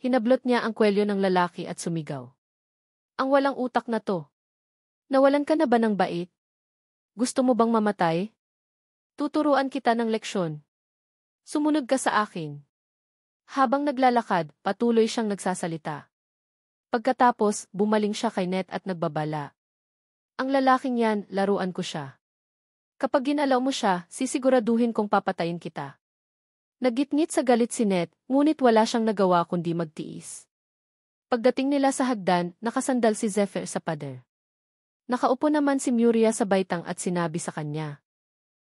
Hinablot niya ang kwelyo ng lalaki at sumigaw. Ang walang utak na to. Nawalan ka na ba ng bait? Gusto mo bang mamatay? Tuturuan kita ng leksyon. Sumunod ka sa akin. Habang naglalakad, patuloy siyang nagsasalita. Pagkatapos, bumaling siya kay Net at nagbabala. Ang lalaking yan, laruan ko siya. Kapag ginalaw mo siya, sisiguraduhin kong papatayin kita. Nagitngit sa galit si Net, ngunit wala siyang nagawa kundi magtiis. Pagdating nila sa hagdan, nakasandal si Zephyr sa pader. Nakaupo naman si Muria sa baitang at sinabi sa kanya.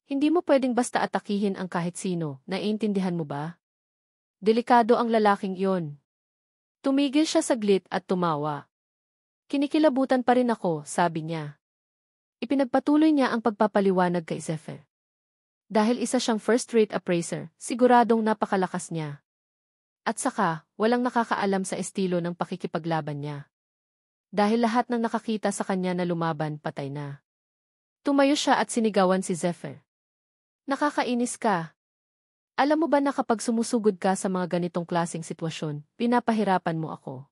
Hindi mo pwedeng basta atakihin ang kahit sino, naiintindihan mo ba? Delikado ang lalaking iyon. Tumigil siya saglit at tumawa. Kinikilabutan pa rin ako, sabi niya. Ipinagpatuloy niya ang pagpapaliwanag kay Zephyr. Dahil isa siyang first-rate appraiser, siguradong napakalakas niya. At saka, walang nakakaalam sa estilo ng pakikipaglaban niya. Dahil lahat ng nakakita sa kanya na lumaban, patay na. Tumayo siya at sinigawan si Zephyr. Nakakainis ka. Alam mo ba na kapag sumusugod ka sa mga ganitong klaseng sitwasyon, pinapahirapan mo ako.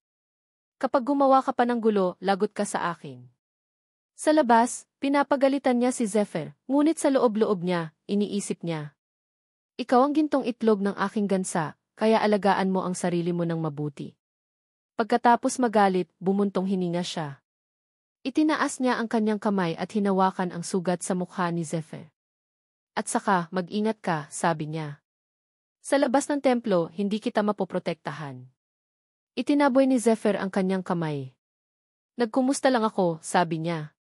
Kapag gumawa ka pa ng gulo, lagot ka sa akin. Sa labas, pinapagalitan niya si Zephyr, ngunit sa loob-loob niya, iniisip niya. Ikaw ang gintong itlog ng aking gansa, kaya alagaan mo ang sarili mo ng mabuti. Pagkatapos magalit, bumuntong hininga siya. Itinaas niya ang kanyang kamay at hinawakan ang sugat sa mukha ni Zephyr. At saka, mag-ingat ka, sabi niya. Sa labas ng templo, hindi kita mapoprotektahan. Itinaboy ni Zephyr ang kanyang kamay. Nagkumusta lang ako, sabi niya.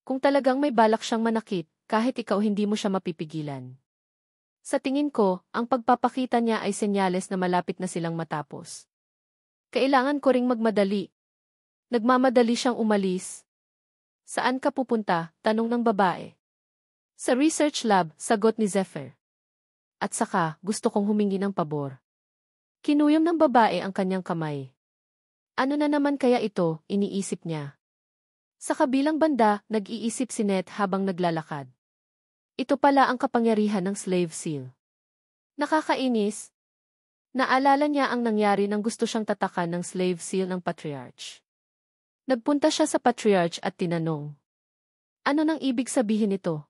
Kung talagang may balak siyang manakit, kahit ikaw hindi mo siya mapipigilan. Sa tingin ko, ang pagpapakita niya ay senyales na malapit na silang matapos. Kailangan ko ring magmadali. Nagmamadali siyang umalis. Saan ka pupunta? Tanong ng babae. Sa research lab, sagot ni Zephyr. At saka, gusto kong humingi ng pabor. Kinuyom ng babae ang kanyang kamay. Ano na naman kaya ito, iniisip niya. Sa kabilang banda, nag-iisip si Net habang naglalakad. Ito pala ang kapangyarihan ng slave seal. Nakakainis. Naalala niya ang nangyari nang gusto siyang tatakan ng slave seal ng Patriarch. Nagpunta siya sa Patriarch at tinanong. Ano nang ibig sabihin nito?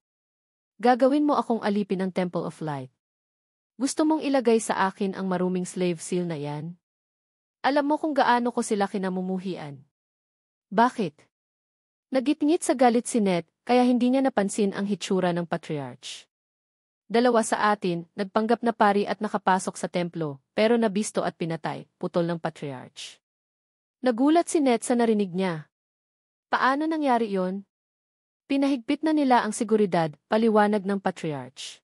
Gagawin mo akong alipin ng Temple of Light. Gusto mong ilagay sa akin ang maruming slave seal na yan? Alam mo kung gaano ko sila kinamumuhian. Bakit? Nagitngit sa galit si Net, kaya hindi niya napansin ang hitsura ng Patriarch. Dalawa sa atin, nagpanggap na pari at nakapasok sa templo, pero nabisto at pinatay, putol ng Patriarch. Nagulat si Net sa narinig niya. Paano nangyari yon? Pinahigpit na nila ang seguridad, paliwanag ng Patriarch.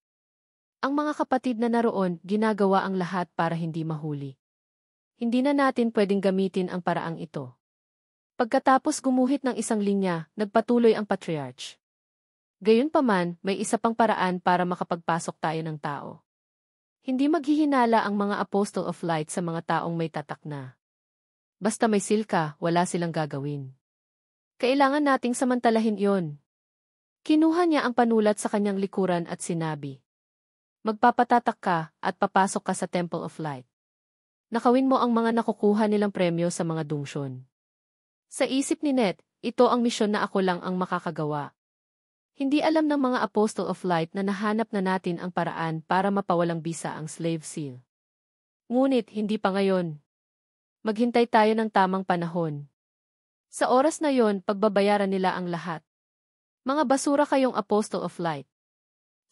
Ang mga kapatid na naroon, ginagawa ang lahat para hindi mahuli. Hindi na natin pwedeng gamitin ang paraang ito. Pagkatapos gumuhit ng isang linya, nagpatuloy ang Patriarch. Gayunpaman, may isa pang paraan para makapagpasok tayo ng tao. Hindi maghihinala ang mga Apostle of Light sa mga taong may tatak na. Basta may seal ka, wala silang gagawin. Kailangan nating samantalahin iyon. Kinuha niya ang panulat sa kanyang likuran at sinabi. Magpapatatak ka at papasok ka sa Temple of Light. Nakawin mo ang mga nakukuha nilang premyo sa mga dungsyon. Sa isip ni Net, ito ang misyon na ako lang ang makakagawa. Hindi alam ng mga Apostle of Light na nahanap na natin ang paraan para mapawalang bisa ang slave seal. Ngunit hindi pa ngayon. Maghintay tayo ng tamang panahon. Sa oras na yon, pagbabayaran nila ang lahat. Mga basura kayong Apostle of Light.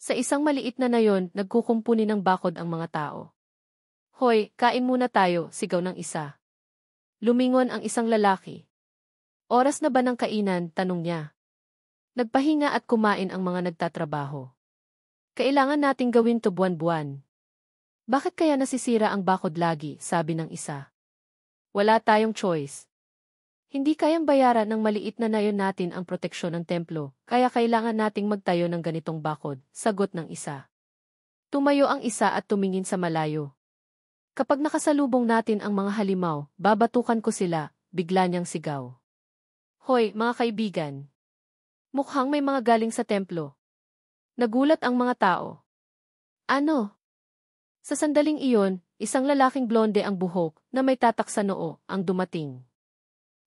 Sa isang maliit na nayon, nagkukumpuni ng bakod ang mga tao. Hoy, kain muna tayo, sigaw ng isa. Lumingon ang isang lalaki. Oras na ba ng kainan, tanong niya. Nagpahinga at kumain ang mga nagtatrabaho. Kailangan nating gawin to buwan-buwan. Bakit kaya nasisira ang bakod lagi, sabi ng isa. Wala tayong choice. Hindi kayang bayaran ng maliit na nayon natin ang proteksyon ng templo, kaya kailangan nating magtayo ng ganitong bakod, sagot ng isa. Tumayo ang isa at tumingin sa malayo. Kapag nakasalubong natin ang mga halimaw, babatukan ko sila, bigla niyang sigaw. Hoy, mga kaibigan! Mukhang may mga galing sa templo. Nagulat ang mga tao. Ano? Sa sandaling iyon, isang lalaking blonde ang buhok na may tatak sa noo ang dumating.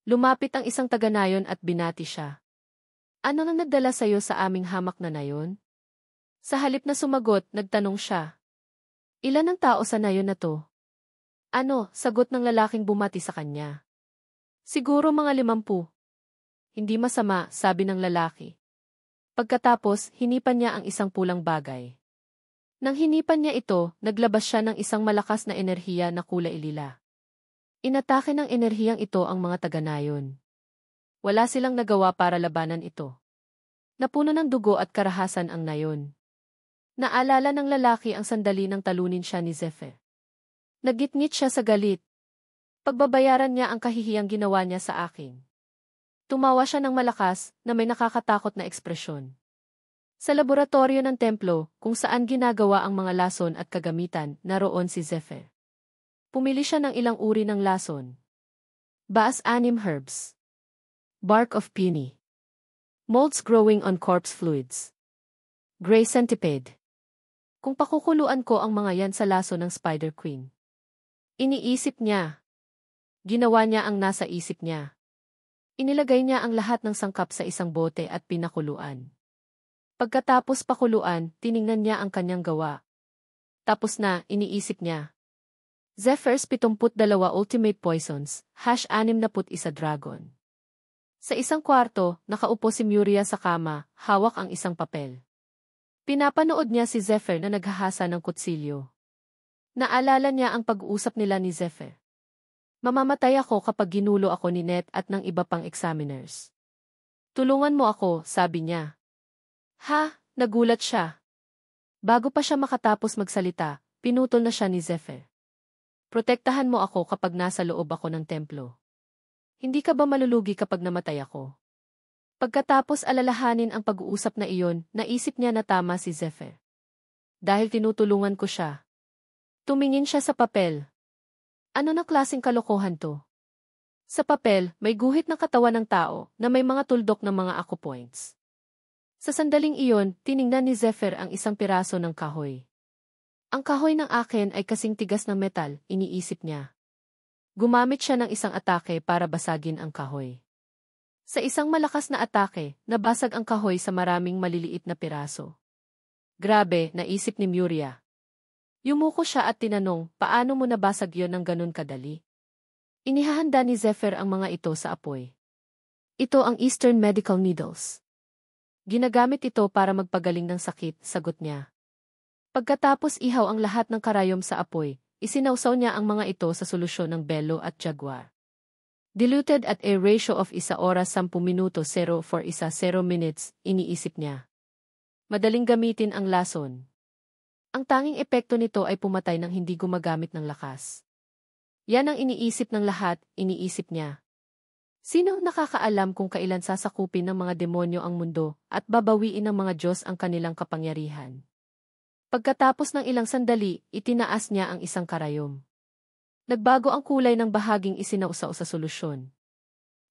Lumapit ang isang taga-nayon at binati siya. Ano nang nagdala sa'yo sa aming hamak na nayon? Sa halip na sumagot, nagtanong siya. Ilan ang tao sa nayon na to? Ano, sagot ng lalaking bumati sa kanya. Siguro mga 50. Hindi masama, sabi ng lalaki. Pagkatapos, hinipan niya ang isang pulang bagay. Nang hinipan niya ito, naglabas siya ng isang malakas na enerhiya na kulay lila. Inatake ng enerhiyang ito ang mga taga-nayon. Wala silang nagawa para labanan ito. Napuno ng dugo at karahasan ang nayon. Naalala ng lalaki ang sandali nang talunin siya ni Zephyr. Nagitngit siya sa galit. Pagbabayaran niya ang kahihiyang ginawa niya sa akin. Tumawa siya ng malakas na may nakakatakot na ekspresyon. Sa laboratorio ng templo, kung saan ginagawa ang mga lason at kagamitan, naroon si Zephyr. Pumili siya ng ilang uri ng lason. Baas-anim herbs. Bark of peony. Molds growing on corpse fluids. Gray centipede. Kung pakukuluan ko ang mga yan sa laso ng Spider Queen. Iniisip niya. Ginawa niya ang nasa isip niya. Inilagay niya ang lahat ng sangkap sa isang bote at pinakuluan. Pagkatapos pakuluan, tiningnan niya ang kanyang gawa. Tapos na, iniisip niya. Zephyr's 72 Ultimate Poisons, #61 Dragon. Sa isang kwarto, nakaupo si Muria sa kama, hawak ang isang papel. Pinapanood niya si Zephyr na naghahasa ng kutsilyo. Naalala niya ang pag-uusap nila ni Zephyr. Mamamatay ako kapag ginulo ako ni Net at ng iba pang examiners. Tulungan mo ako, sabi niya. Ha, nagulat siya. Bago pa siya makatapos magsalita, pinutol na siya ni Zephyr. Protektahan mo ako kapag nasa loob ako ng templo. Hindi ka ba malulugi kapag namatay ako? Pagkatapos alalahanin ang pag-uusap na iyon, naisip niya na tama si Zephyr. Dahil tinutulungan ko siya. Tumingin siya sa papel. Ano na klaseng kalokohan to? Sa papel, may guhit ng katawan ng tao na may mga tuldok ng mga acupoints. Sa sandaling iyon, tiningnan ni Zephyr ang isang piraso ng kahoy. Ang kahoy ng akin ay kasing tigas ng metal, iniisip niya. Gumamit siya ng isang atake para basagin ang kahoy. Sa isang malakas na atake, nabasag ang kahoy sa maraming maliliit na piraso. Grabe, naisip ni Muria. Yumuko siya at tinanong, paano mo nabasag yon ng ganun kadali? Inihahanda ni Zephyr ang mga ito sa apoy. Ito ang Eastern Medical Needles. Ginagamit ito para magpagaling ng sakit, sagot niya. Pagkatapos ihaw ang lahat ng karayom sa apoy, isinawsaw niya ang mga ito sa solusyon ng belo at jaguar. Diluted at a ratio of 1 oras 10 minuto 0 for 0 minutes, iniisip niya. Madaling gamitin ang lason. Ang tanging epekto nito ay pumatay nang hindi gumagamit ng lakas. Yan ang iniisip ng lahat, iniisip niya. Sino nakakaalam kung kailan sasakupin ng mga demonyo ang mundo at babawiin ng mga Diyos ang kanilang kapangyarihan? Pagkatapos ng ilang sandali, itinaas niya ang isang karayom. Nagbago ang kulay ng bahaging isinausaw sa solusyon.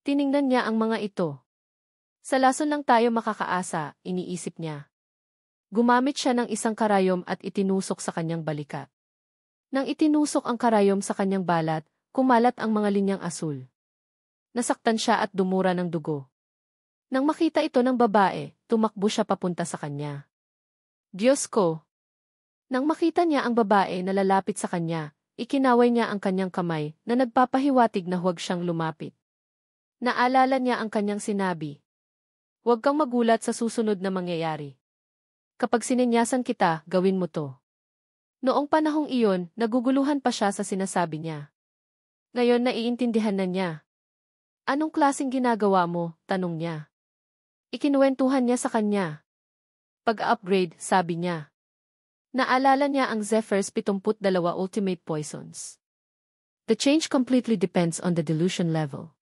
Tiningnan niya ang mga ito. Sa lason lang tayo makakaasa, iniisip niya. Gumamit siya ng isang karayom at itinusok sa kanyang balikat. Nang itinusok ang karayom sa kanyang balat, kumalat ang mga linyang asul. Nasaktan siya at dumura ng dugo. Nang makita ito ng babae, tumakbo siya papunta sa kanya. Diyos ko! Nang makita niya ang babae na lalapit sa kanya, ikinaway niya ang kanyang kamay na nagpapahiwatig na huwag siyang lumapit. Naalala niya ang kanyang sinabi. Huwag kang magulat sa susunod na mangyayari. Kapag sininyasan kita, gawin mo to. Noong panahong iyon, naguguluhan pa siya sa sinasabi niya. Ngayon naiintindihan na niya. Anong klaseng ginagawa mo? Tanong niya. Ikinuwentuhan niya sa kanya. Pag-upgrade, sabi niya. Naalala niya ang Zephyr's 72 Ultimate Poisons. The change completely depends on the dilution level.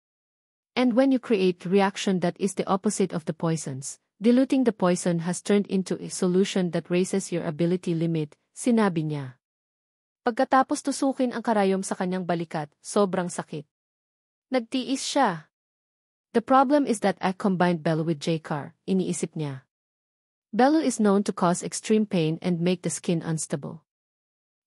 And when you create reaction that is the opposite of the poisons, diluting the poison has turned into a solution that raises your ability limit, sinabi niya. Pagkatapos tusukin ang karayom sa kanyang balikat, sobrang sakit. Nagtiis siya. The problem is that I combined Bello with J-Car, iniisip niya. Bello is known to cause extreme pain and make the skin unstable.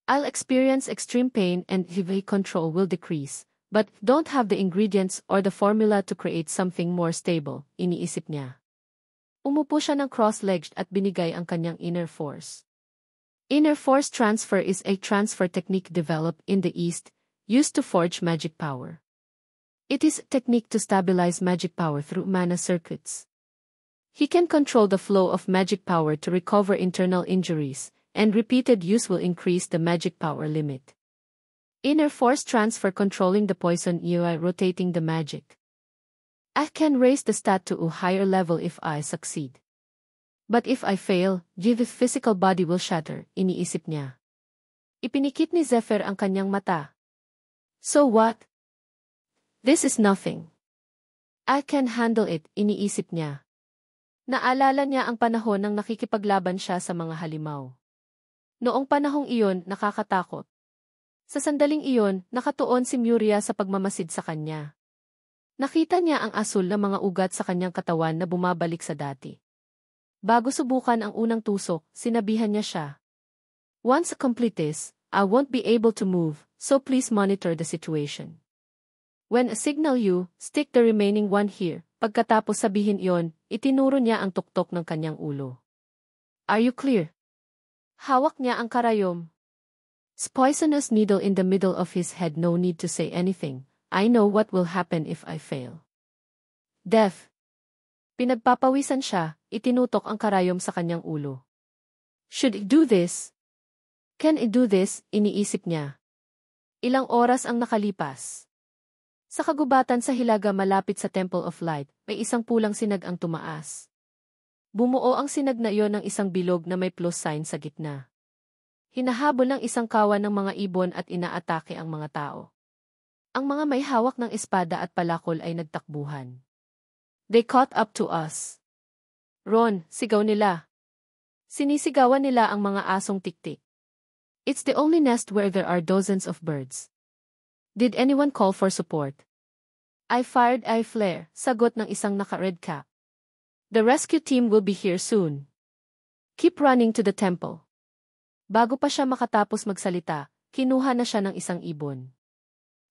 I'll experience extreme pain and heavy control will decrease, but don't have the ingredients or the formula to create something more stable, iniisip niya. Umupo siya ng cross-legged at binigay ang kanyang inner force. Inner force transfer is a transfer technique developed in the East, used to forge magic power. It is a technique to stabilize magic power through mana circuits. He can control the flow of magic power to recover internal injuries, and repeated use will increase the magic power limit. Inner force transfer controlling the poison UI rotating the magic. I can raise the stat to a higher level if I succeed. But if I fail, the physical body will shatter, iniisip niya. Ipinikit ni Zephyr ang kanyang mata. So what? This is nothing. I can handle it, iniisip niya. Naalala niya ang panahon nang nakikipaglaban siya sa mga halimaw. Noong panahong iyon, nakakatakot. Sa sandaling iyon, nakatuon si Muria sa pagmamasid sa kanya. Nakita niya ang asul na mga ugat sa kanyang katawan na bumabalik sa dati. Bago subukan ang unang tusok, sinabihan niya siya. Once I complete this, I won't be able to move, so please monitor the situation. When I signal you, stick the remaining one here. Pagkatapos sabihin iyon, itinuro niya ang tuktok ng kanyang ulo. Are you clear? Hawak niya ang karayom. Poisonous needle in the middle of his head. No need to say anything. I know what will happen if I fail. Death. Pinagpapawisan siya, itinutok ang karayom sa kanyang ulo. Should I do this? Can I do this? Iniisip niya. Ilang oras ang nakalipas. Sa kagubatan sa Hilaga malapit sa Temple of Light, may isang pulang sinag ang tumaas. Bumuo ang sinag na iyon ng isang bilog na may plus sign sa gitna. Hinahabol ng isang kawan ng mga ibon at inaatake ang mga tao. Ang mga may hawak ng espada at palakol ay nagtakbuhan. They caught up to us. Ron, sigaw nila. Sinisigawan nila ang mga asong tiktik. It's the only nest where there are dozens of birds. Did anyone call for support? I fired a flare, sagot ng isang naka-red cap. The rescue team will be here soon. Keep running to the temple. Bago pa siya makatapos magsalita, kinuha na siya ng isang ibon.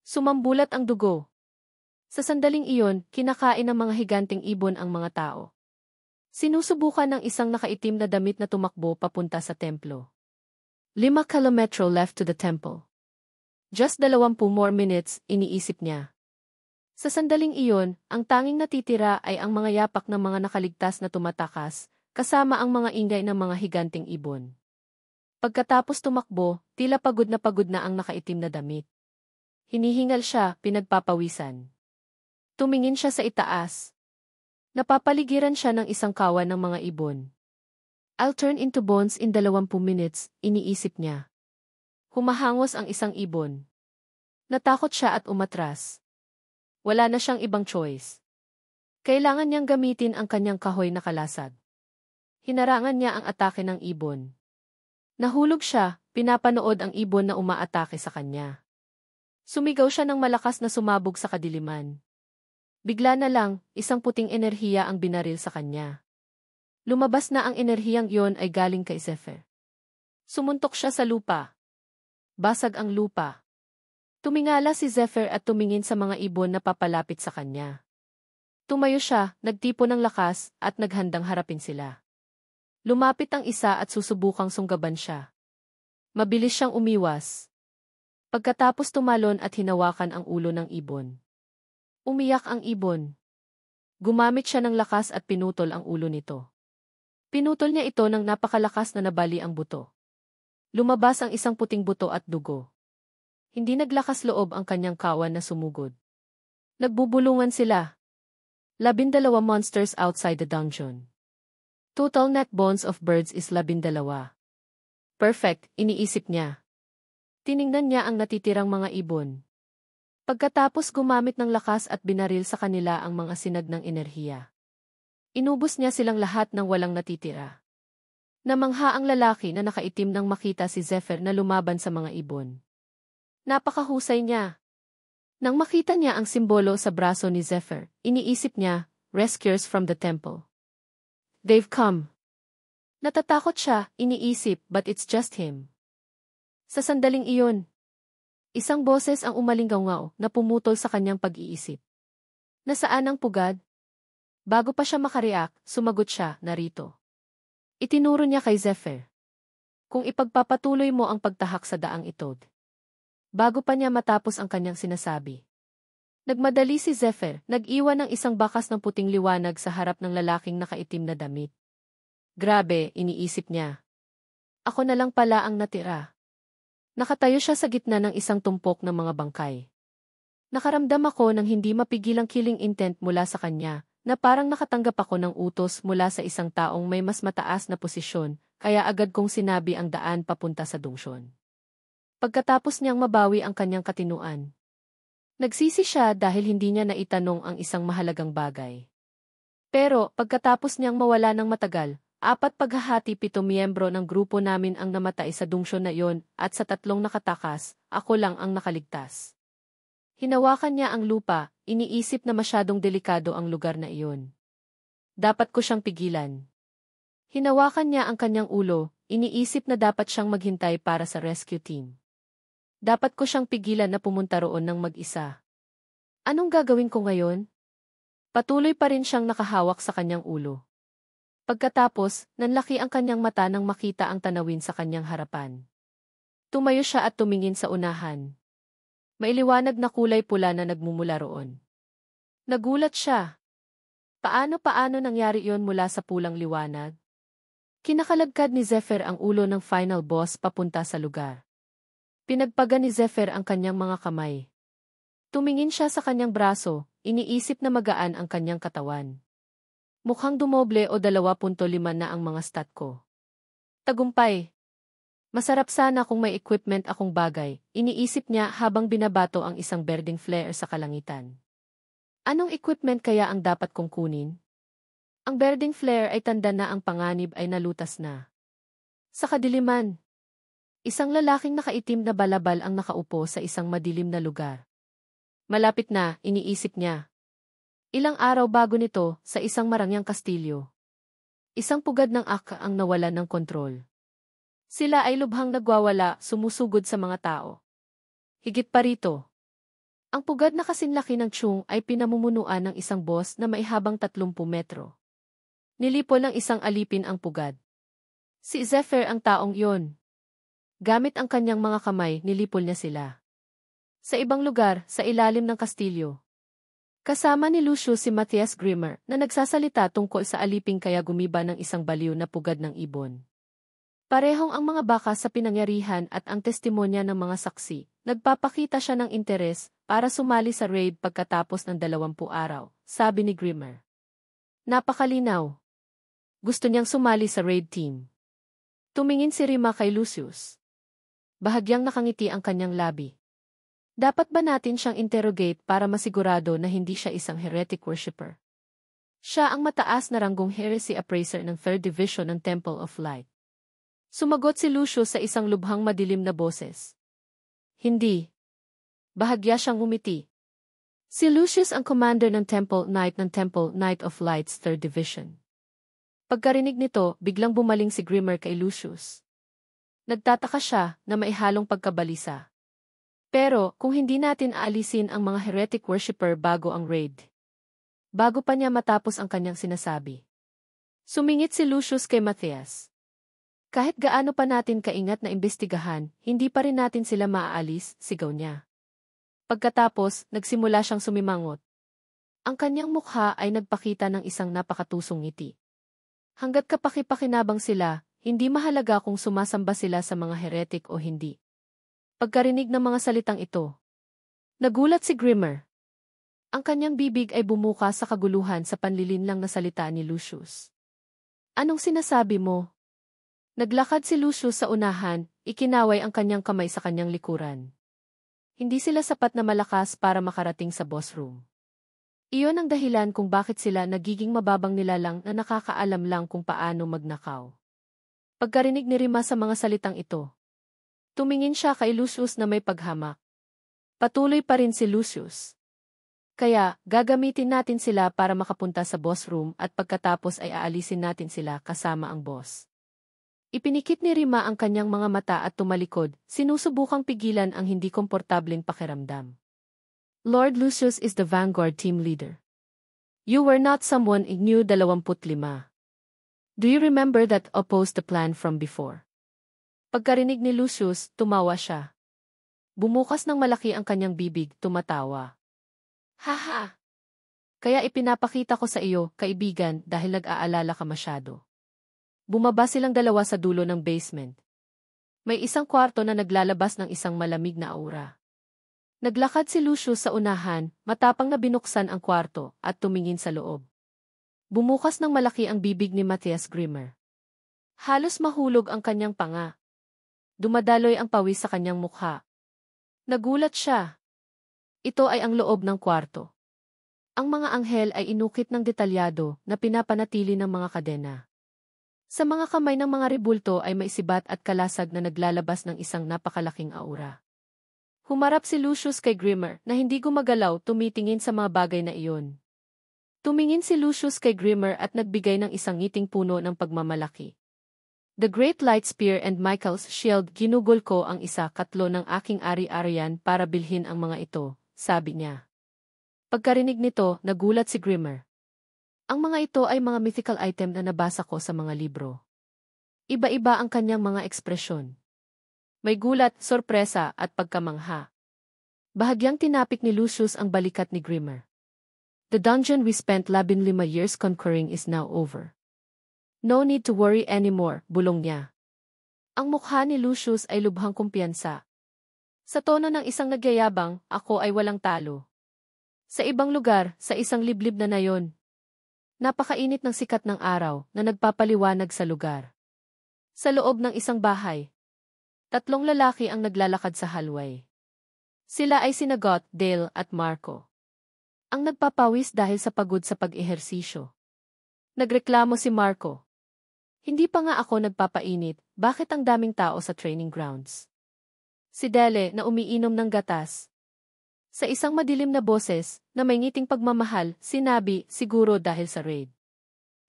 Sumambulat ang dugo. Sa sandaling iyon, kinakain ng mga higanting ibon ang mga tao. Sinusubukan ng isang nakaitim na damit na tumakbo papunta sa templo. 5 kilometro left to the temple. Just 20 more minutes, iniisip niya. Sa sandaling iyon, ang tanging natitira ay ang mga yapak ng mga nakaligtas na tumatakas, kasama ang mga ingay ng mga higanting ibon. Pagkatapos tumakbo, tila pagod na ang nakaitim na damit. Hinihingal siya, pinagpapawisan. Tumingin siya sa itaas. Napapaligiran siya ng isang kawan ng mga ibon. I'll turn into bones in 20 minutes, iniisip niya. Humahangos ang isang ibon. Natakot siya at umatras. Wala na siyang ibang choice. Kailangan niyang gamitin ang kanyang kahoy na kalasag. Hinarangan niya ang atake ng ibon. Nahulog siya, pinapanood ang ibon na umaatake sa kanya. Sumigaw siya ng malakas na sumabog sa kadiliman. Bigla na lang, isang puting enerhiya ang binaril sa kanya. Lumabas na ang enerhiyang iyon ay galing kay Zephyr. Sumuntok siya sa lupa. Basag ang lupa. Tumingala si Zephyr at tumingin sa mga ibon na papalapit sa kanya. Tumayo siya, nagtipo ng lakas, at naghandang harapin sila. Lumapit ang isa at susubukang sunggaban siya. Mabilis siyang umiwas. Pagkatapos tumalon at hinawakan ang ulo ng ibon. Umiyak ang ibon. Gumamit siya ng lakas at pinutol ang ulo nito. Pinutol niya ito ng napakalakas na nabali ang buto. Lumabas ang isang puting buto at dugo. Hindi naglakas loob ang kanyang kawan na sumugod. Nagbubulungan sila. 12 monsters outside the dungeon. Total net bones of birds is 12. Perfect, iniisip niya. Tiningnan niya ang natitirang mga ibon. Pagkatapos gumamit ng lakas at binaril sa kanila ang mga sinag ng enerhiya. Inubos niya silang lahat ng walang natitira. Namangha ang lalaki na nakaitim nang makita si Zephyr na lumaban sa mga ibon. Napakahusay niya. Nang makita niya ang simbolo sa braso ni Zephyr, iniisip niya, rescuers from the temple. They've come. Natatakot siya, iniisip, but it's just him. Sa sandaling iyon, isang boses ang umalingaw na pumutol sa kanyang pag-iisip. Nasaan ang pugad? Bago pa siya makareact, sumagot siya, narito. Itinuro niya kay Zephyr. Kung ipagpapatuloy mo ang pagtahak sa daang ito. Bago pa niya matapos ang kanyang sinasabi. Nagmadali si Zephyr, nag-iwan ng isang bakas ng puting liwanag sa harap ng lalaking nakaitim na damit. Grabe, iniisip niya. Ako na lang pala ang natira. Nakatayo siya sa gitna ng isang tumpok ng mga bangkay. Nakaramdam ako ng hindi mapigilang killing intent mula sa kanya, na parang nakatanggap ako ng utos mula sa isang taong may mas mataas na posisyon, kaya agad kong sinabi ang daan papunta sa dungsyon. Pagkatapos niyang mabawi ang kanyang katinuan, nagsisi siya dahil hindi niya naitanong ang isang mahalagang bagay. Pero, pagkatapos niyang mawala ng matagal, 7 miyembro ng grupo namin ang namatay sa dungsyon na iyon at sa 3 nakatakas, ako lang ang nakaligtas. Hinawakan niya ang lupa, iniisip na masyadong delikado ang lugar na iyon. Dapat ko siyang pigilan. Hinawakan niya ang kanyang ulo, iniisip na dapat siyang maghintay para sa rescue team. Dapat ko siyang pigilan na pumunta roon ng mag-isa. Anong gagawin ko ngayon? Patuloy pa rin siyang nakahawak sa kanyang ulo. Pagkatapos, nanlaki ang kanyang mata nang makita ang tanawin sa kanyang harapan. Tumayo siya at tumingin sa unahan. May liwanag na kulay pula na nagmumula roon. Nagulat siya. Paano nangyari iyon mula sa pulang liwanag? Kinakalagkad ni Zephyr ang ulo ng final boss papunta sa lugar. Pinagpaga ni Zephyr ang kanyang mga kamay. Tumingin siya sa kanyang braso, iniisip na magaan ang kanyang katawan. Mukhang dumoble o 2.5 na ang mga stat ko. Tagumpay. Masarap sana kung may equipment akong bagay, iniisip niya habang binabato ang isang berdeng flare sa kalangitan. Anong equipment kaya ang dapat kong kunin? Ang berdeng flare ay tanda na ang panganib ay nalutas na. Sa kadiliman, isang lalaking nakaitim na balabal ang nakaupo sa isang madilim na lugar. Malapit na, iniisip niya. Ilang araw bago nito, sa isang marangyang kastilyo. Isang pugad ng aka ang nawalan ng kontrol. Sila ay lubhang nagwawala, sumusugod sa mga tao. Higit pa rito. Ang pugad na kasinlaki ng Chung ay pinamumunuan ng isang boss na maihabang 30 metro. Nilipol ng isang alipin ang pugad. Si Zephyr ang taong iyon. Gamit ang kanyang mga kamay, nilipol niya sila. Sa ibang lugar, sa ilalim ng kastilyo. Kasama ni Lucius si Matthias Grimmer na nagsasalita tungkol sa aliping kaya gumiba ng isang baliw na pugad ng ibon. Parehong ang mga baka sa pinangyarihan at ang testimonya ng mga saksi, nagpapakita siya ng interes para sumali sa raid pagkatapos ng 20 araw, sabi ni Grimmer. Napakalinaw. Gusto niyang sumali sa raid team. Tumingin si Rima kay Lucius. Bahagyang nakangiti ang kanyang labi. Dapat ba natin siyang interrogate para masigurado na hindi siya isang heretic worshipper? Siya ang mataas na ranggong heresy appraiser ng 3rd Division ng Temple of Light. Sumagot si Lucius sa isang lubhang madilim na boses. Hindi. Bahagya siyang umiti. Si Lucius ang commander ng Temple Knight of Light's 3rd Division. Pagkarinig nito, biglang bumaling si Grimmer kay Lucius. Nagtataka siya na maihalong pagkabalisa. Pero, kung hindi natin aalisin ang mga heretic worshipper bago ang raid. Bago pa niya matapos ang kanyang sinasabi. Sumingit si Lucius kay Matthias. Kahit gaano pa natin kaingat na imbestigahan, hindi pa rin natin sila maaalis, sigaw niya. Pagkatapos, nagsimula siyang sumimangot. Ang kanyang mukha ay nagpakita ng isang napakatusong ngiti. Hanggat kapaki-pakinabang sila, hindi mahalaga kung sumasamba sila sa mga heretic o hindi. Pagkarinig ng mga salitang ito, nagulat si Grimmer. Ang kanyang bibig ay bumuka sa kaguluhan sa panlilinlang na salita ni Lucius. Anong sinasabi mo? Naglakad si Lucius sa unahan, ikinaway ang kanyang kamay sa kanyang likuran. Hindi sila sapat na malakas para makarating sa boss room. Iyon ang dahilan kung bakit sila nagiging mababang nilalang na nakakaalam lang kung paano magnakaw. Pagkarinig ni Rima sa mga salitang ito, tumingin siya kay Lucius na may paghamak. Patuloy pa rin si Lucius. Kaya, gagamitin natin sila para makapunta sa boss room at pagkatapos ay aalisin natin sila kasama ang boss. Ipinikit ni Rima ang kanyang mga mata at tumalikod, sinusubukang pigilan ang hindi komportableng pakiramdam. Lord Lucius is the vanguard team leader. You were not someone I knew 25. Do you remember that opposed the plan from before? Pagkarinig ni Lucius, tumawa siya. Bumukas ng malaki ang kanyang bibig, tumatawa. Haha! Kaya ipinapakita ko sa iyo, kaibigan, dahil nag-aalala ka masyado. Bumaba silang dalawa sa dulo ng basement. May isang kwarto na naglalabas ng isang malamig na aura. Naglakad si Lucius sa unahan, matapang na binuksan ang kwarto, at tumingin sa loob. Bumukas ng malaki ang bibig ni Matthias Grimmer. Halos mahulog ang kanyang panga. Dumadaloy ang pawis sa kanyang mukha. Nagulat siya. Ito ay ang loob ng kwarto. Ang mga anghel ay inukit ng detalyado na pinapanatili ng mga kadena. Sa mga kamay ng mga rebulto ay may sibat at kalasag na naglalabas ng isang napakalaking aura. Humarap si Lucius kay Grimmer na hindi gumagalaw, tumitingin sa mga bagay na iyon. Tumingin si Lucius kay Grimmer at nagbigay ng isang ngiting puno ng pagmamalaki. The Great Light Spear and Michael's Shield, ginugol ko ang 1/3 ng aking ari-arian para bilhin ang mga ito, sabi niya. Pagkarinig nito, nagulat si Grimmer. Ang mga ito ay mga mythical item na nabasa ko sa mga libro. Iba-iba ang kanyang mga ekspresyon. May gulat, sorpresa, at pagkamangha. Bahagyang tinapik ni Lucius ang balikat ni Grimmer. The dungeon we spent 15 years conquering is now over. No need to worry anymore, bulong niya. Ang mukha ni Lucius ay lubhang kumpiyansa. Sa tono ng isang nagyayabang, ako ay walang talo. Sa ibang lugar, sa isang liblib na nayon, napakainit ng sikat ng araw na nagpapaliwanag sa lugar. Sa loob ng isang bahay, 3 lalaki ang naglalakad sa hallway. Sila ay sina Got, Dale at Marco. Ang nagpapawis dahil sa pagod sa pag-ehersisyo. Nagreklamo si Marco. Hindi pa nga ako nagpapainit, bakit ang daming tao sa training grounds? Si Dele na umiinom ng gatas. Sa isang madilim na boses, na may ngiting pagmamahal, sinabi, siguro dahil sa raid.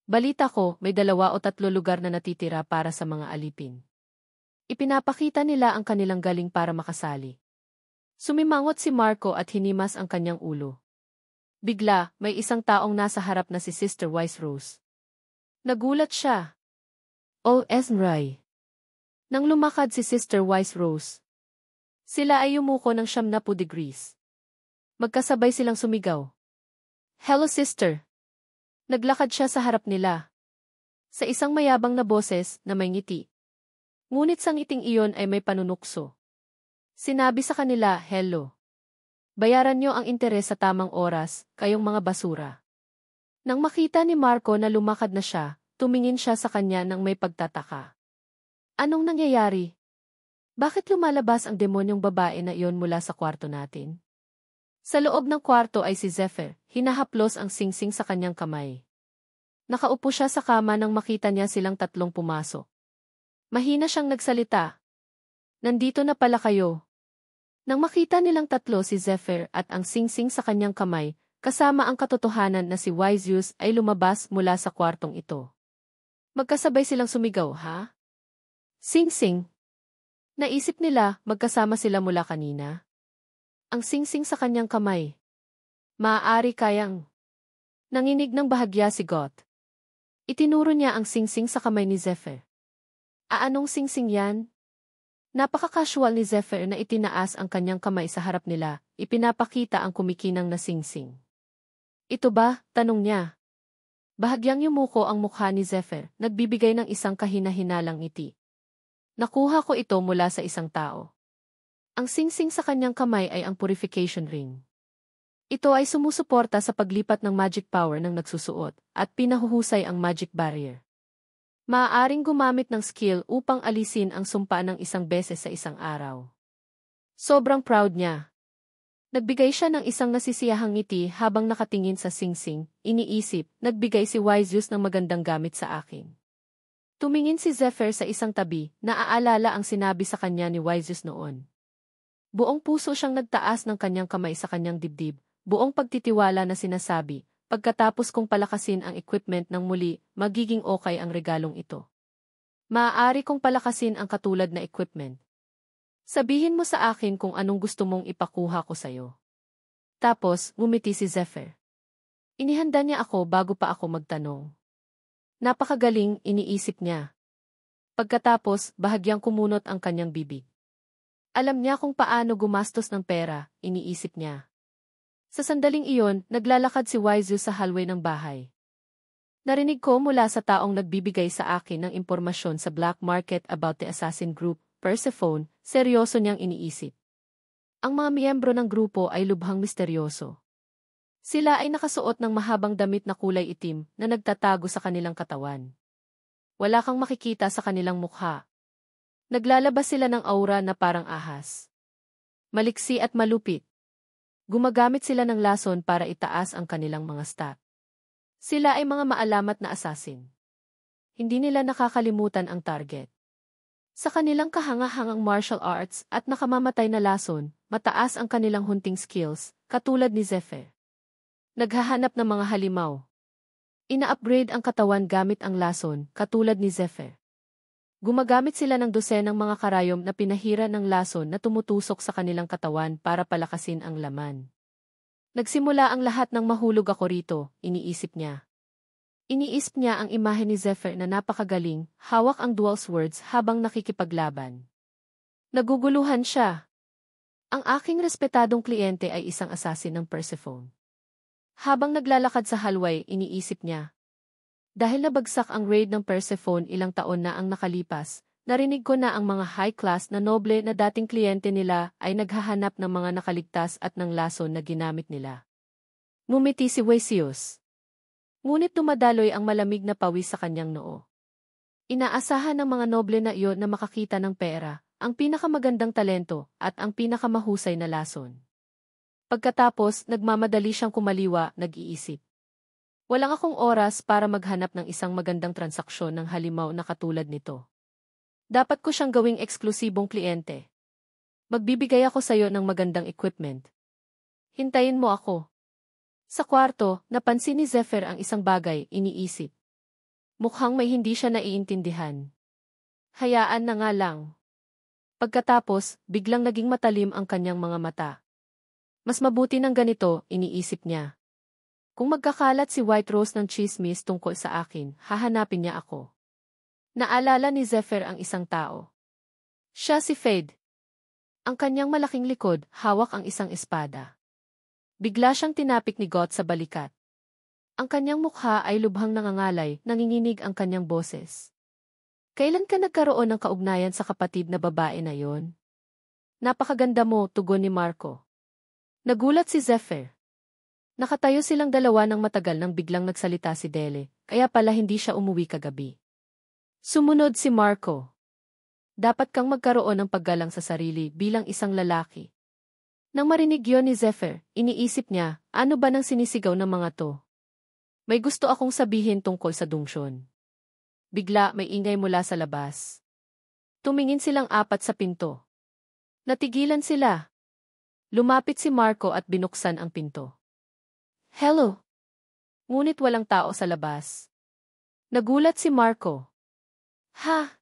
Balita ko, may 2 o 3 lugar na natitira para sa mga alipin. Ipinapakita nila ang kanilang galing para makasali. Sumimangot si Marco at hinimas ang kanyang ulo. Bigla, may isang taong nasa harap na si Sister Wise Rose. Nagulat siya. Oh, Esnray. Nang lumakad si Sister Wise Rose, sila ay yumuko ng 90 degrees. Magkasabay silang sumigaw. Hello, sister. Naglakad siya sa harap nila. Sa isang mayabang na boses na may ngiti. Ngunit sa ngiting iyon ay may panunukso. Sinabi sa kanila, hello. Bayaran niyo ang interes sa tamang oras, kayong mga basura. Nang makita ni Marco na lumakad na siya, tumingin siya sa kanya nang may pagtataka. Anong nangyayari? Bakit lumalabas ang demonyong babae na iyon mula sa kwarto natin? Sa loob ng kwarto ay si Zephyr, hinahaplos ang singsing sa kanyang kamay. Nakaupo siya sa kama nang makita niya silang 3 pumasok. Mahina siyang nagsalita. Nandito na pala kayo. Nang makita nilang 3 si Zephyr at ang singsing sa kanyang kamay, kasama ang katotohanan na si Wisius ay lumabas mula sa kwartong ito. Magkasabay silang sumigaw, ha? Singsing. Naisip nila, magkasama sila mula kanina. Ang singsing sa kanyang kamay. Maaari kayang. Nanginig ng bahagya si Got. Itinuro niya ang singsing sa kamay ni Zephyr. Anong singsing yan? Napaka-casual ni Zephyr na itinaas ang kanyang kamay sa harap nila, ipinapakita ang kumikinang na singsing. Ito ba? Tanong niya. Bahagyang yumuko ang mukha ni Zephyr, nagbibigay ng isang kahina-hinalang ngiti. Nakuha ko ito mula sa isang tao. Ang singsing sa kanyang kamay ay ang purification ring. Ito ay sumusuporta sa paglipat ng magic power ng nagsusuot at pinahuhusay ang magic barrier. Maaaring gumamit ng skill upang alisin ang sumpa ng 1 beses sa isang araw. Sobrang proud niya. Nagbigay siya ng isang nasisiyahang ngiti habang nakatingin sa singsing, iniisip, nagbigay si Wisius ng magandang gamit sa akin. Tumingin si Zephyr sa isang tabi, naaalala ang sinabi sa kanya ni Wisius noon. Buong puso siyang nagtaas ng kanyang kamay sa kanyang dibdib, buong pagtitiwala na sinasabi, pagkatapos kong palakasin ang equipment ng muli, magiging okay ang regalong ito. Maaari kong palakasin ang katulad na equipment. Sabihin mo sa akin kung anong gusto mong ipakuha ko sa'yo. Tapos, ngumiti si Zephyr. Inihanda niya ako bago pa ako magtanong. Napakagaling, iniisip niya. Pagkatapos, bahagyang kumunot ang kanyang bibig. Alam niya kung paano gumastos ng pera, iniisip niya. Sa sandaling iyon, naglalakad si Waizu sa hallway ng bahay. Narinig ko mula sa taong nagbibigay sa akin ng impormasyon sa black market about the assassin group, Persephone, seryoso niyang iniisip. Ang mga miyembro ng grupo ay lubhang misteryoso. Sila ay nakasuot ng mahabang damit na kulay itim na nagtatago sa kanilang katawan. Wala kang makikita sa kanilang mukha. Naglalabas sila ng aura na parang ahas. Maliksi at malupit. Gumagamit sila ng lason para itaas ang kanilang mga stat. Sila ay mga maalamat na assassin. Hindi nila nakakalimutan ang target. Sa kanilang kahangahangang martial arts at nakamamatay na lason, mataas ang kanilang hunting skills, katulad ni Zephyr. Naghahanap ng mga halimaw. Ina-upgrade ang katawan gamit ang lason, katulad ni Zephyr. Gumagamit sila ng dosenang mga karayom na pinahira ng lason na tumutusok sa kanilang katawan para palakasin ang laman. Nagsimula ang lahat ng mahulog ako rito, iniisip niya. Iniisip niya ang imahe ni Zephyr na napakagaling, hawak ang dual swords habang nakikipaglaban. Naguguluhan siya. Ang aking respetadong kliyente ay isang assassin ng Persephone. Habang naglalakad sa hallway, iniisip niya. Dahil nabagsak ang raid ng Persephone ilang taon na ang nakalipas, narinig ko na ang mga high-class na noble na dating kliyente nila ay naghahanap ng mga nakaligtas at ng lason na ginamit nila. Ngumiti si Waisius. Ngunit dumadaloy ang malamig na pawis sa kanyang noo. Inaasahan ng mga noble na iyon na makakita ng pera, ang pinakamagandang talento, at ang pinakamahusay na lason. Pagkatapos, nagmamadali siyang kumaliwa, nag-iisip. Walang akong oras para maghanap ng isang magandang transaksyon ng halimaw na katulad nito. Dapat ko siyang gawing eksklusibong kliyente. Magbibigay ako sa iyo ng magandang equipment. Hintayin mo ako. Sa kwarto, napansin ni Zephyr ang isang bagay, iniisip. Mukhang may hindi siya naiintindihan. Hayaan na nga lang. Pagkatapos, biglang naging matalim ang kanyang mga mata. Mas mabuti ng ganito, iniisip niya. Kung magkakalat si White Rose ng chismis tungkol sa akin, hahanapin niya ako. Naalala ni Zephyr ang isang tao. Siya si Fade. Ang kanyang malaking likod, hawak ang isang espada. Bigla siyang tinapik ni Goth sa balikat. Ang kanyang mukha ay lubhang nangangalay, nanginginig ang kanyang boses. Kailan ka nagkaroon ng kaugnayan sa kapatid na babae na yon? Napakaganda mo, tugon ni Marco. Nagulat si Zephyr. Nakatayo silang dalawa ng matagal nang biglang nagsalita si Dele, kaya pala hindi siya umuwi kagabi. Sumunod si Marco. Dapat kang magkaroon ng paggalang sa sarili bilang isang lalaki. Nang marinig yon ni Zephyr, iniisip niya, ano ba nang sinisigaw ng mga to? May gusto akong sabihin tungkol sa dungsyon. Bigla may ingay mula sa labas. Tumingin silang apat sa pinto. Natigilan sila. Lumapit si Marco at binuksan ang pinto. Hello! Ngunit walang tao sa labas. Nagulat si Marco. Ha!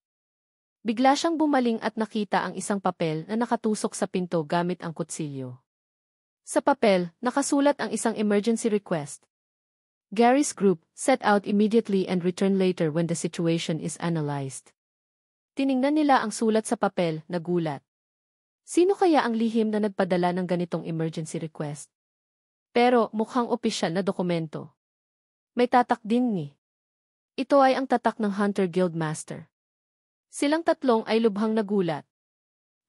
Bigla siyang bumaling at nakita ang isang papel na nakatusok sa pinto gamit ang kutsilyo. Sa papel, nakasulat ang isang emergency request. Gary's group, set out immediately and return later when the situation is analyzed. Tiningnan nila ang sulat sa papel, nagulat. Sino kaya ang lihim na nagpadala ng ganitong emergency request? Pero mukhang opisyal na dokumento. May tatak din ni. Ito ay ang tatak ng Hunter Guild Master. Silang tatlong ay lubhang nagulat.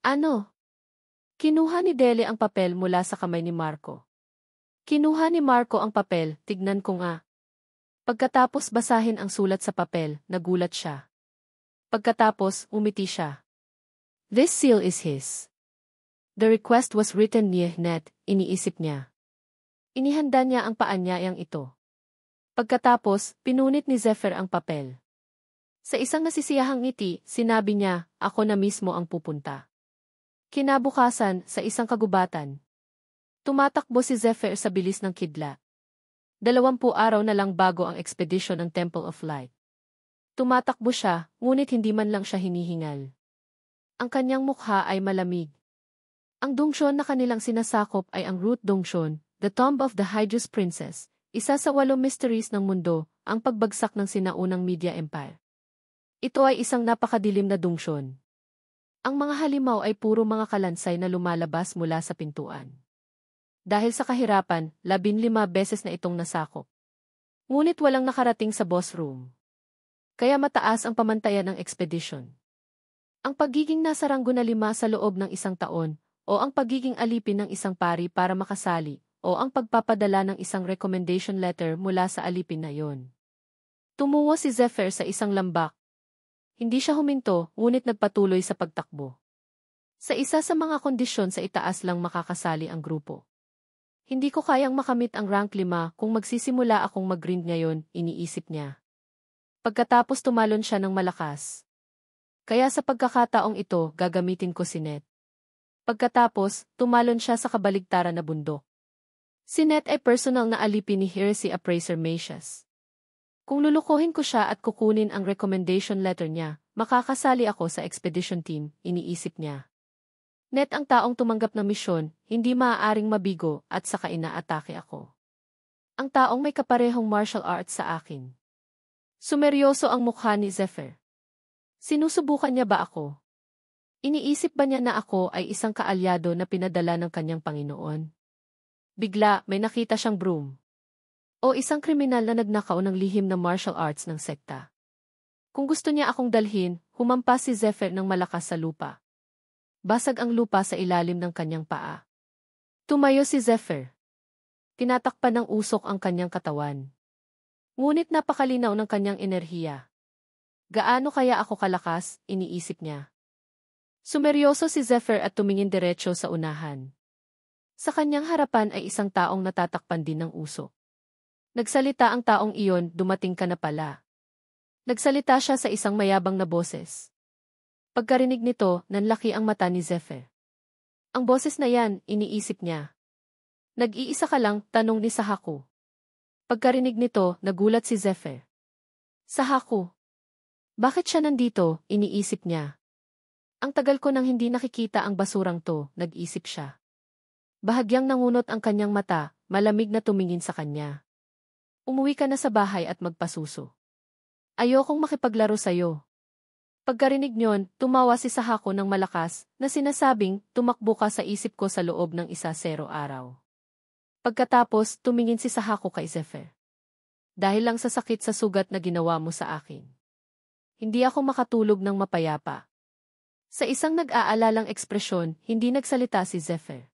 Ano? Kinuha ni Dele ang papel mula sa kamay ni Marco. Kinuha ni Marco ang papel, tignan ko nga. Pagkatapos basahin ang sulat sa papel, nagulat siya. Pagkatapos, umiti siya. This seal is his. The request was written near net, iniisip niya. Inihanda niya ang paanyayang ito. Pagkatapos, pinunit ni Zephyr ang papel. Sa isang nasisiyahang ngiti, sinabi niya, ako na mismo ang pupunta. Kinabukasan, sa isang kagubatan. Tumatakbo si Zephyr sa bilis ng kidlat. 20 araw na lang bago ang expedition ng Temple of Light. Tumatakbo siya, ngunit hindi man lang siya hinihingal. Ang kanyang mukha ay malamig. Ang Dongshon na kanilang sinasakop ay ang Root Dongshon, The Tomb of the Hyjus Princess, isa sa 8 mysteries ng mundo, ang pagbagsak ng sinaunang media empire. Ito ay isang napakadilim na Dongshon. Ang mga halimaw ay puro mga kalansay na lumalabas mula sa pintuan. Dahil sa kahirapan, 15 beses na itong nasakop. Ngunit walang nakarating sa boss room. Kaya mataas ang pamantayan ng expedition. Ang pagiging nasa ranggo na 5 sa loob ng isang taon, o ang pagiging alipin ng isang pari para makasali, o ang pagpapadala ng isang recommendation letter mula sa alipin na yon. Tumuwa si Zephyr sa isang lambak. Hindi siya huminto, ngunit nagpatuloy sa pagtakbo. Sa isa sa mga kondisyon sa itaas lang makakasali ang grupo. Hindi ko kayang makamit ang rank 5 kung magsisimula akong mag-grind ngayon, iniisip niya. Pagkatapos tumalon siya ng malakas. Kaya sa pagkakataong ito, gagamitin ko si Net. Pagkatapos, tumalon siya sa kabaligtaran na bundok. Si Net ay personal na alipin ni Heresy Appraiser Macias. Kung lulukuhin ko siya at kukunin ang recommendation letter niya, makakasali ako sa expedition team, iniisip niya. Net ang taong tumanggap ng misyon, hindi maaaring mabigo at saka inaatake ako. Ang taong may kaparehong martial arts sa akin. Sumeryoso ang mukha ni Zephyr. Sinusubukan niya ba ako? Iniisip ba niya na ako ay isang kaalyado na pinadala ng kanyang Panginoon? Bigla, may nakita siyang broom. O isang kriminal na nagnakaw ng lihim na martial arts ng sekta. Kung gusto niya akong dalhin, humampas si Zephyr ng malakas sa lupa. Basag ang lupa sa ilalim ng kanyang paa. Tumayo si Zephyr. Tinatakpan ng usok ang kanyang katawan. Ngunit napakalinaw ng kanyang enerhiya. Gaano kaya ako kalakas, iniisip niya. Sumeryoso si Zephyr at tumingin diretso sa unahan. Sa kanyang harapan ay isang taong natatakpan din ng usok. Nagsalita ang taong iyon, dumating ka na pala. Nagsalita siya sa isang mayabang na boses. Pagkarinig nito, nanlaki ang mata ni Zephyr. Ang boses na yan, iniisip niya. Nag-iisa ka lang, tanong ni Sahako. Pagkarinig nito, nagulat si Zephyr. Sahako. Bakit siya nandito, iniisip niya. Ang tagal ko nang hindi nakikita ang basurang to, nag-isip siya. Bahagyang nangunot ang kanyang mata, malamig na tumingin sa kanya. Umuwi ka na sa bahay at magpasuso. Ayokong makipaglaro sa'yo. Pagkarinig niyon, tumawa si Sahako ng malakas na sinasabing tumakbo ka sa isip ko sa loob ng 1-0 araw. Pagkatapos, tumingin si Sahako kay Zephyr. Dahil lang sa sakit sa sugat na ginawa mo sa akin. Hindi ako makatulog ng mapayapa. Sa isang nag-aalalang ekspresyon, hindi nagsalita si Zephyr.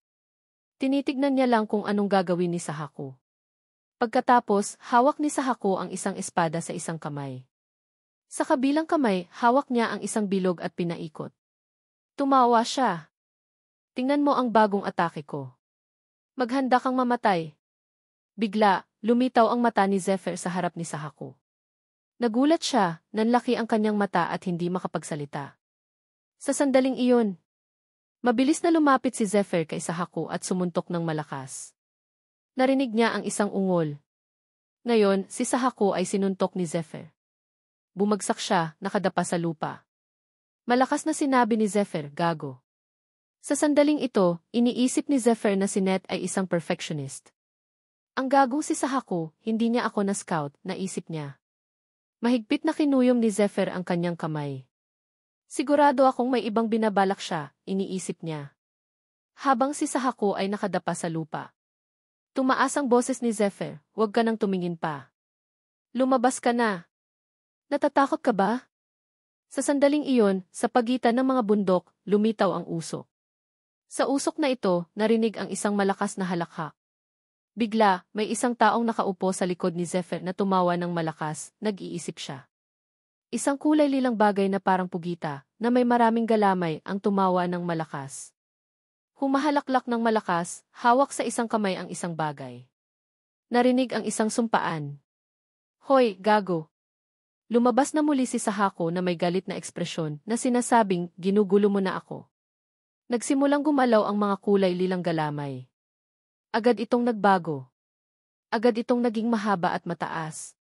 Tinitignan niya lang kung anong gagawin ni Sahako. Pagkatapos, hawak ni Sahako ang isang espada sa isang kamay. Sa kabilang kamay, hawak niya ang isang bilog at pinaikot. Tumawa siya. Tingnan mo ang bagong atake ko. Maghanda kang mamatay. Bigla, lumitaw ang mata ni Zephyr sa harap ni Sahako. Nagulat siya, nanlaki ang kanyang mata at hindi makapagsalita. Sa sandaling iyon, mabilis na lumapit si Zephyr kay Sahako at sumuntok ng malakas. Narinig niya ang isang ungol. Ngayon, si Sahako ay sinuntok ni Zephyr. Bumagsak siya, nakadapa sa lupa. Malakas na sinabi ni Zephyr, gago. Sa sandaling ito, iniisip ni Zephyr na si Net ay isang perfectionist. Ang gagong si Sahako, hindi niya ako na-scout, naisip niya. Mahigpit na kinuyom ni Zephyr ang kanyang kamay. Sigurado akong may ibang binabalak siya, iniisip niya. Habang si Sahako ay nakadapa sa lupa. Tumaas ang boses ni Zephyr, huwag ka nang tumingin pa. Lumabas ka na. Natatakot ka ba? Sa sandaling iyon, sa pagitan ng mga bundok, lumitaw ang usok. Sa usok na ito, narinig ang isang malakas na halakhak. Bigla, may isang taong nakaupo sa likod ni Zephyr na tumawa ng malakas, nag-iisip siya. Isang kulay lilang bagay na parang pugita, na may maraming galamay ang tumawa ng malakas. Humahalaklak ng malakas, hawak sa isang kamay ang isang bagay. Narinig ang isang sumpaan. Hoy, gago! Lumabas na muli si Sahako na may galit na ekspresyon na sinasabing, ginugulo mo na ako. Nagsimulang gumalaw ang mga kulay lilang galamay. Agad itong nagbago. Agad itong naging mahaba at mataas.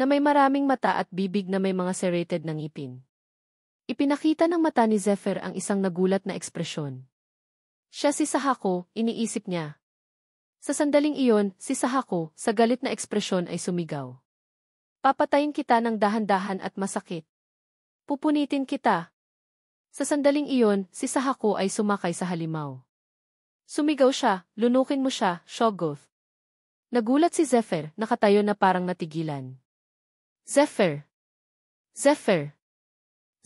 na may maraming mata at bibig na may mga serrated na ngipin. Ipinakita ng mata ni Zephyr ang isang nagulat na ekspresyon. Siya si Sahako, iniisip niya. Sa sandaling iyon, si Sahako, sa galit na ekspresyon ay sumigaw. Papatayin kita ng dahan-dahan at masakit. Pupunitin kita. Sa sandaling iyon, si Sahako ay sumakay sa halimaw. Sumigaw siya, lunukin mo siya, Shoggoth. Nagulat si Zephyr, nakatayo na parang natigilan. Zephyr! Zephyr!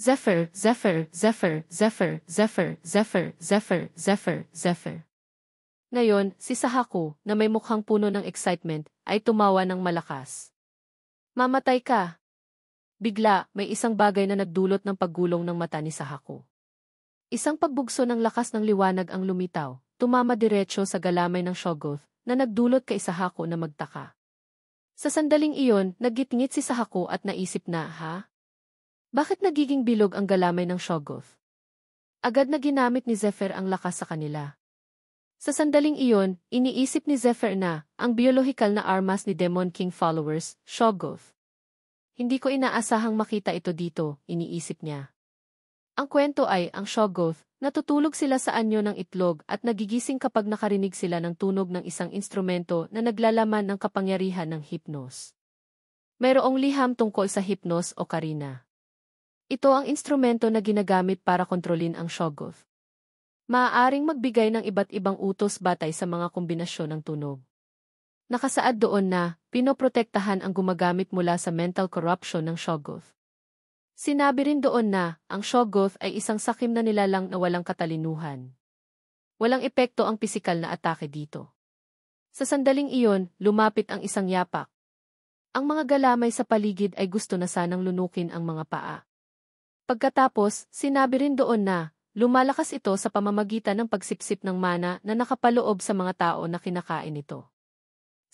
Zephyr! Zephyr! Zephyr! Zephyr! Zephyr! Zephyr! Zephyr! Zephyr! Zephyr! Ngayon, si Sahako, na may mukhang puno ng excitement, ay tumawa ng malakas. Mamatay ka! Bigla, may isang bagay na nagdulot ng paggulong ng mata ni Sahako. Isang pagbugso ng lakas ng liwanag ang lumitaw, tumama diretso sa galamay ng Shoggoth, na nagdulot kay Sahako na magtaka. Sa sandaling iyon, naggitngit si Sahako at naisip na, Bakit nagiging bilog ang galamay ng Shoggoth? Agad na ginamit ni Zephyr ang lakas sa kanila. Sa sandaling iyon, iniisip ni Zephyr na, ang biolohikal na armas ni Demon King followers, Shoggoth. Hindi ko inaasahang makita ito dito, iniisip niya. Ang kwento ay, ang Shoggoth, natutulog sila sa anyo ng itlog at nagigising kapag nakarinig sila ng tunog ng isang instrumento na naglalaman ng kapangyarihan ng hypnos. Mayroong liham tungkol sa hypnos o karina. Ito ang instrumento na ginagamit para kontrolin ang Shoggoth. Maaaring magbigay ng iba't ibang utos batay sa mga kombinasyon ng tunog. Nakasaad doon na, pinoprotektahan ang gumagamit mula sa mental corruption ng Shoggoth. Sinabi rin doon na, ang Shoggoth ay isang sakim na nilalang na walang katalinuhan. Walang epekto ang pisikal na atake dito. Sa sandaling iyon, lumapit ang isang yapak. Ang mga galamay sa paligid ay gusto na sanang lunukin ang mga paa. Pagkatapos, sinabi rin doon na, lumalakas ito sa pamamagitan ng pagsipsip ng mana na nakapaloob sa mga tao na kinakain ito.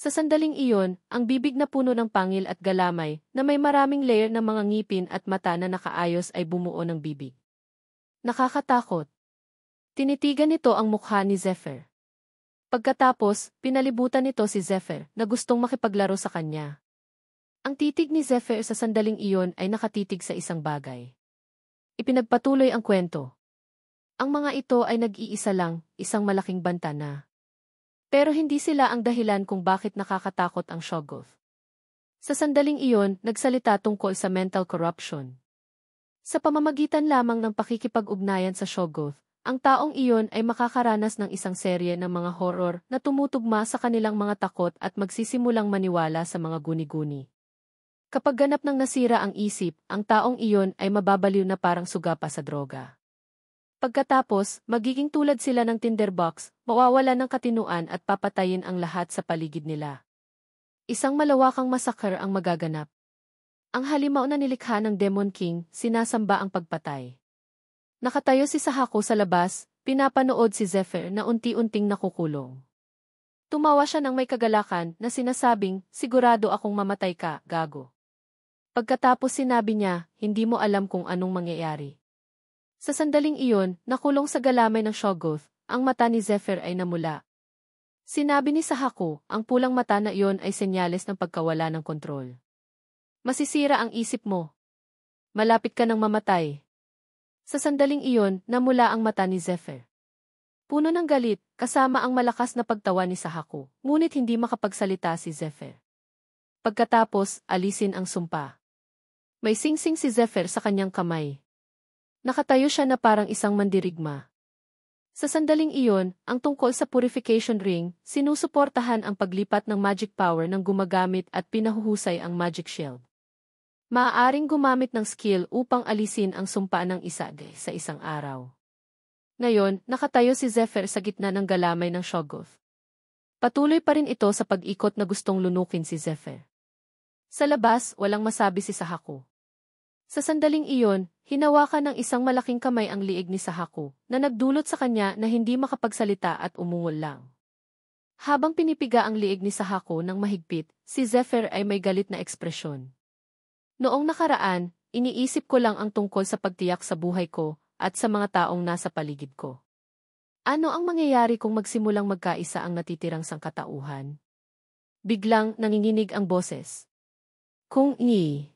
Sa sandaling iyon, ang bibig na puno ng pangil at galamay na may maraming layer ng mga ngipin at mata na nakaayos ay bumuo ng bibig. Nakakatakot. Tinitigan nito ang mukha ni Zephyr. Pagkatapos, pinalibutan nito si Zephyr na gustong makipaglaro sa kanya. Ang titig ni Zephyr sa sandaling iyon ay nakatitig sa isang bagay. Ipinagpatuloy ang kwento. Ang mga ito ay nag-iisa lang, isang malaking banta na. Pero hindi sila ang dahilan kung bakit nakakatakot ang Shoggoth. Sa sandaling iyon, nagsalita tungkol sa mental corruption. Sa pamamagitan lamang ng pakikipag-ugnayan sa Shoggoth, ang taong iyon ay makakaranas ng isang serye ng mga horror na tumutugma sa kanilang mga takot at magsisimulang maniwala sa mga guni-guni. Kapag ganap ng nasira ang isip, ang taong iyon ay mababaliw na parang suga pa sa droga. Pagkatapos, magiging tulad sila ng tinderbox, mawawala ng katinuan at papatayin ang lahat sa paligid nila. Isang malawakang massacre ang magaganap. Ang halimaw na nilikha ng Demon King, sinasamba ang pagpatay. Nakatayo si Sahako sa labas, pinapanood si Zephyr na unti-unting nakukulong. Tumawa siya ng may kagalakan na sinasabing, sigurado akong mamatay ka, gago. Pagkatapos sinabi niya, hindi mo alam kung anong mangyayari. Sa sandaling iyon, nakulong sa galamay ng Shoggoth, ang mata ni Zephyr ay namula. Sinabi ni Sahako, ang pulang mata na iyon ay senyales ng pagkawala ng kontrol. Masisira ang isip mo. Malapit ka ng mamatay. Sa sandaling iyon, namula ang mata ni Zephyr. Puno ng galit, kasama ang malakas na pagtawa ni Sahako, ngunit hindi makapagsalita si Zephyr. Pagkatapos, alisin ang sumpa. May singsing si Zephyr sa kanyang kamay. Nakatayo siya na parang isang mandirigma. Sa sandaling iyon, ang tungkol sa purification ring, sinusuportahan ang paglipat ng magic power ng gumagamit at pinahuhusay ang magic shield. Maaaring gumamit ng skill upang alisin ang sumpa ng isa sa isang araw. Ngayon, nakatayo si Zephyr sa gitna ng galamay ng Shoggoth. Patuloy pa rin ito sa pag-ikot na gustong lunukin si Zephyr. Sa labas, walang masabi si Sahako. Sa sandaling iyon, hinawakan ng isang malaking kamay ang liig ni Sahako, na nagdulot sa kanya na hindi makapagsalita at umungol lang. Habang pinipiga ang liig ni Sahako ng mahigpit, si Zephyr ay may galit na ekspresyon. Noong nakaraan, iniisip ko lang ang tungkol sa pagtiyak sa buhay ko at sa mga taong nasa paligid ko. Ano ang mangyayari kung magsimulang magkaisa ang natitirang sangkatauhan? Biglang nanginginig ang boses. Kung ni.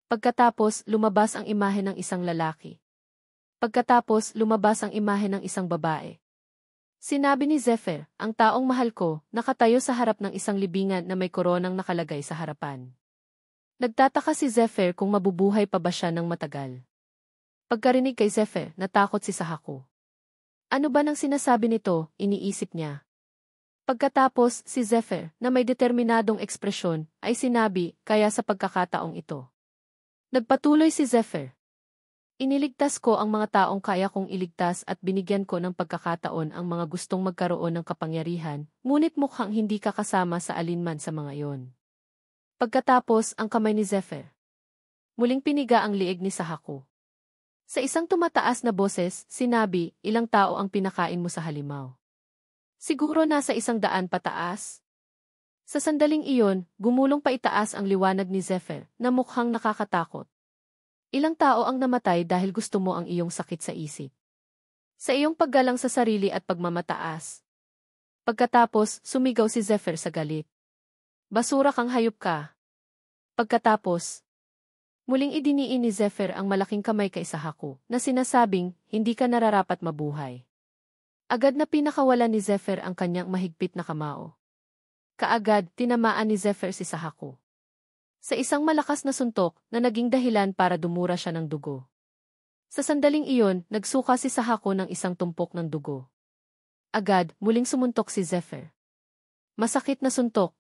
Pagkatapos, lumabas ang imahe ng isang lalaki. Pagkatapos, lumabas ang imahe ng isang babae. Sinabi ni Zephyr, ang taong mahal ko, nakatayo sa harap ng isang libingan na may koronang nakalagay sa harapan. Nagtataka si Zephyr kung mabubuhay pa ba siya ng matagal. Pagkarinig kay Zephyr, natakot si Sahako. Ano ba nang sinasabi nito, iniisip niya. Pagkatapos, si Zephyr, na may determinadong ekspresyon, ay sinabi, kaya sa pagkakataong ito. Nagpatuloy si Zephyr. Iniligtas ko ang mga taong kaya kong iligtas at binigyan ko ng pagkakataon ang mga gustong magkaroon ng kapangyarihan, ngunit mukhang hindi ka kasama sa alinman sa mga iyon. Pagkatapos, ang kamay ni Zephyr. Muling piniga ang liig ni Sahako. Sa isang tumataas na boses, sinabi, ilang tao ang pinakain mo sa halimaw. Siguro nasa 100 pataas. Sa sandaling iyon, gumulong pa itaas ang liwanag ni Zephyr, na mukhang nakakatakot. Ilang tao ang namatay dahil gusto mo ang iyong sakit sa isip. Sa iyong paggalang sa sarili at pagmamataas. Pagkatapos, sumigaw si Zephyr sa galit. Basura kang hayop ka. Pagkatapos, muling idiniin ni Zephyr ang malaking kamay kay Sahako, na sinasabing, hindi ka nararapat mabuhay. Agad na pinakawalan ni Zephyr ang kanyang mahigpit na kamao. Kaagad, tinamaan ni Zephyr si Sahako. Sa isang malakas na suntok na naging dahilan para dumura siya ng dugo. Sa sandaling iyon, nagsuka si Sahako ng isang tumpok ng dugo. Agad, muling sumuntok si Zephyr. Masakit na suntok,